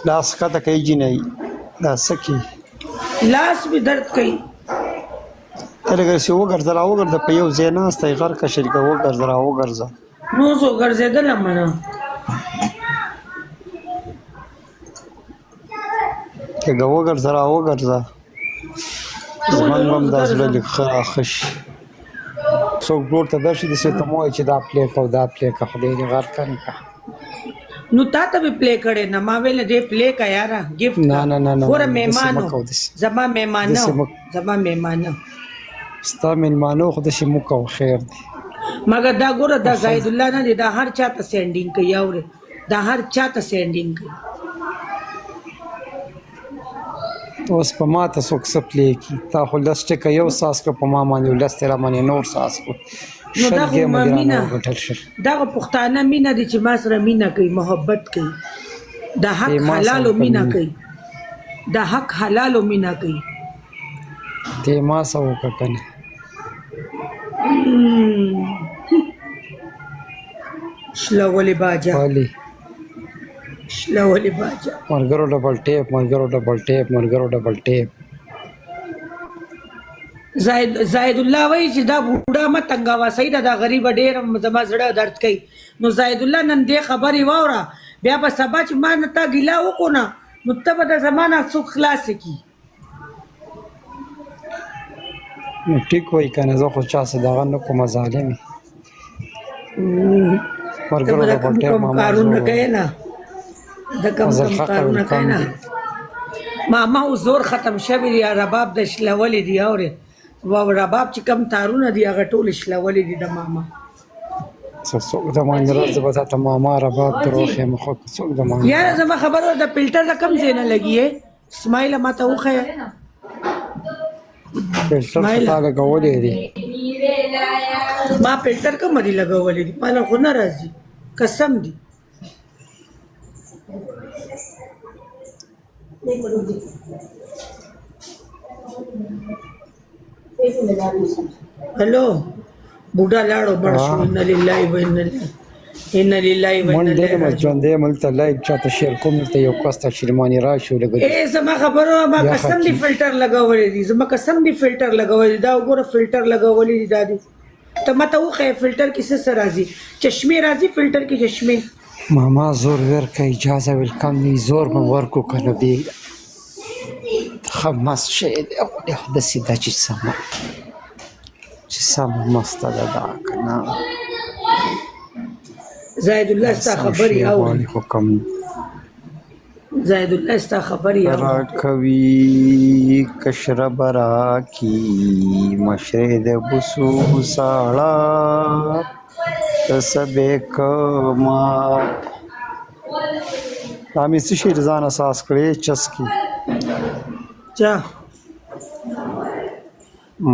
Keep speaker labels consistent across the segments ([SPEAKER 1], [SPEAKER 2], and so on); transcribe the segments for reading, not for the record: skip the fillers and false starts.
[SPEAKER 1] لاس کته کوي جنۍ لاس سکی
[SPEAKER 2] لاس می درد کوي
[SPEAKER 1] تلګر سی وګرځه را وګرځه په یو ځای ناسته غر کا شریکه وګرځه را وګرځه
[SPEAKER 2] نو زه ګرځېدلم نه
[SPEAKER 1] تګه وګرځه را وګرځه زمان هم د زړه لیک خراخش څوک ګور ته درشي د څه ته مو چې دا پلی کو دا پلی کا خدای دې غر کنه کا
[SPEAKER 2] نو تا ته به پلی کړي نه ما ویل دې پلی کا یارا گیفت
[SPEAKER 1] نه
[SPEAKER 2] ګوره مهمانو زما مهمانو زما مهمانو
[SPEAKER 1] ستا مېلمانو خو د شي مو کو خیر دی
[SPEAKER 2] مګر دا ګوره دا زید الله نه دی دا هر چاته سینډینګ کوي اوره دا هر چاته سینډینګ کوي
[SPEAKER 1] اوس په ما ته څوک څه پلی کی تا خو لس ټکه یو ساس که په ما باندې لس تېره باندې نور ساس کو
[SPEAKER 2] نو دا خو مینه دا خو پښتانه مینه دي چې ما سره مینه کوي محبت کوي دا حق حلال او مینه کوي دا حق حلال او مینه کوي
[SPEAKER 1] ته ما څه وکړه کنه
[SPEAKER 2] شلولې باجا شلولې باجا
[SPEAKER 1] مرګرو ډبل ټیپ مرګرو ډبل ټیپ مرګرو ډبل ټیپ
[SPEAKER 2] زید الله وایي چې دا بوډا ما تنګاوه سید دا غریب ډېر زما زړه درد کوي نو زید الله نن دې خبرې واوره بیا به سبا چې ما نه تا ګیله وکړو نه نو ته به د زمانه څوک خلاص کی
[SPEAKER 1] نو ټیک وای کنه زه خو چا څه دغه نه کوم ظالم مرګرو ډبل ټیپ
[SPEAKER 2] کارونه کوي نه د کم کارونه کوي نه ماما او زور ختم شوی دی رباب د شلولې دی اوره و رباب چې کم تارونه دی هغه ټول شلولې دي د ماما
[SPEAKER 1] څوک د باندې راځي به ته ماما رباب دروخه مخ څوک د باندې
[SPEAKER 2] یار زما خبره د فلټر د کم ځای نه لګي اسماعیل ما ته وخه
[SPEAKER 1] فلټر څه لګولې دي
[SPEAKER 2] ما فلټر کوم دی لګولې دي مال خو نه راځي قسم دی हेलो बूढ़ा लाड़ो बड़ा इन्ना लिल्लाहि व इन्ना लिल्लाहि व इन्ना
[SPEAKER 1] इलैहि राजिऊन दे मलता लाइव चाته شیر کوم ته یو کاسته شرمانی راشو لګي
[SPEAKER 2] اے زما خبرو ما قسم دی فلټر لګولې دي زما قسم دی فلټر لګولې دا وګوره فلټر لګولې دي دا دي ته مته وخه فلټر کې څه راځي چشمه راځي فلټر کې چشمه
[SPEAKER 1] ماما زور ورکه اجازه ویلکم نی زور مو ورکو کنه دی خمس شه د سیده چې سم مستده دا کنه
[SPEAKER 2] زید الله ستا خبري او
[SPEAKER 1] حکم
[SPEAKER 2] زید الله ستا خبري او
[SPEAKER 1] را کوي کشر برا کی مشرد بوسو ساړه سبه کما تامې څه شي ځان اساس کړې چسکی
[SPEAKER 2] چا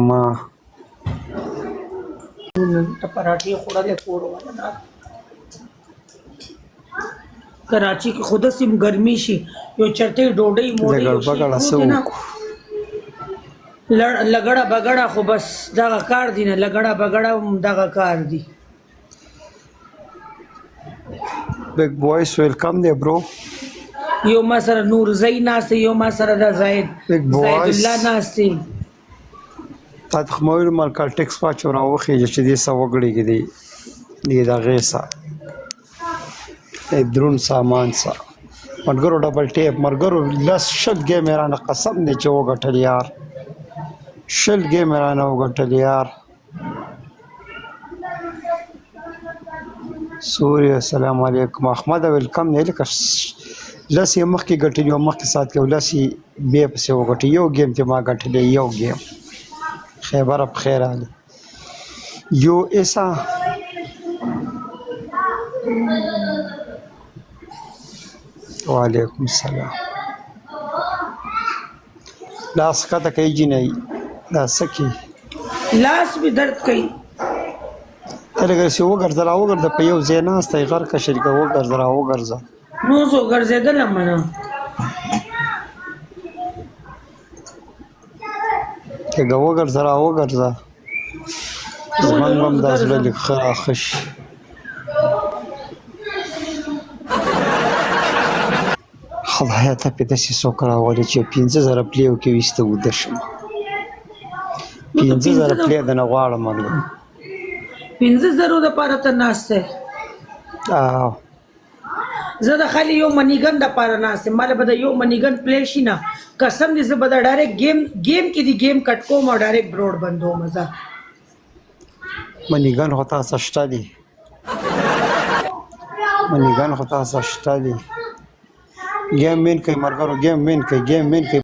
[SPEAKER 1] ما
[SPEAKER 2] ته پراټي خوړلې کور ولا کراچي کې خود سیم ګرمي شي یو چرته ډوډۍ موړې لګړه بګړه خو بس دا کار دی نه لګړه بګړه دا کار دی
[SPEAKER 1] Big boys, welcome there, bro.
[SPEAKER 2] یو ما سره نور زئی ناسته یو ما سره د زید الله ناسته
[SPEAKER 1] تا خمویل مارکل ټیکس پاچو راوخی چې دې سو وګړي کې دی دا غیسا درون سامان سا مرګرو ډبل ټیپ مرګرو لس شل گیم رانه قسم دې چې وګټل یار شل گیم رانه وګټل یار سوریا السلام علیکم احمد ویلکم نه لکه لس یې مخکې ګټل یو مخکې سات کې لس یې بیا پسې وګټي یو گیم ته ما ګټلې یو گیم خیبر بخیر علی یو ایسا وعلیکم السلام لاس کته کوي جنۍ لاس سکی
[SPEAKER 2] لاس می درد کوي
[SPEAKER 1] تلګر سی وګرځه را وګرځه په یو ځای ناسته غر کا شریکه وګرځه را وګرځه
[SPEAKER 2] نو زه ګرځېدلم نه
[SPEAKER 1] تګه وګرځه را وګرځه زمان هم د زړه لیک خراخش خدای ته په داسې څوک راولي چې 15,000 پلیو کې ویسته وده شم 15,000 پلی د نه غواړم مګر
[SPEAKER 2] 15,000 د پاره ته ناشته زه د خالي یو منیګن د پاره ناشته مال به د یو منیګن پلی شي نه قسم دې زه به د ډایرکټ گیم کې دی گیم کټ کوم او ډایرکټ برود بندو مزه
[SPEAKER 1] منیګن هوتا سشتا دي منیګن هوتا سشتا دي گیم مین کوي مرګرو گیم مین کوي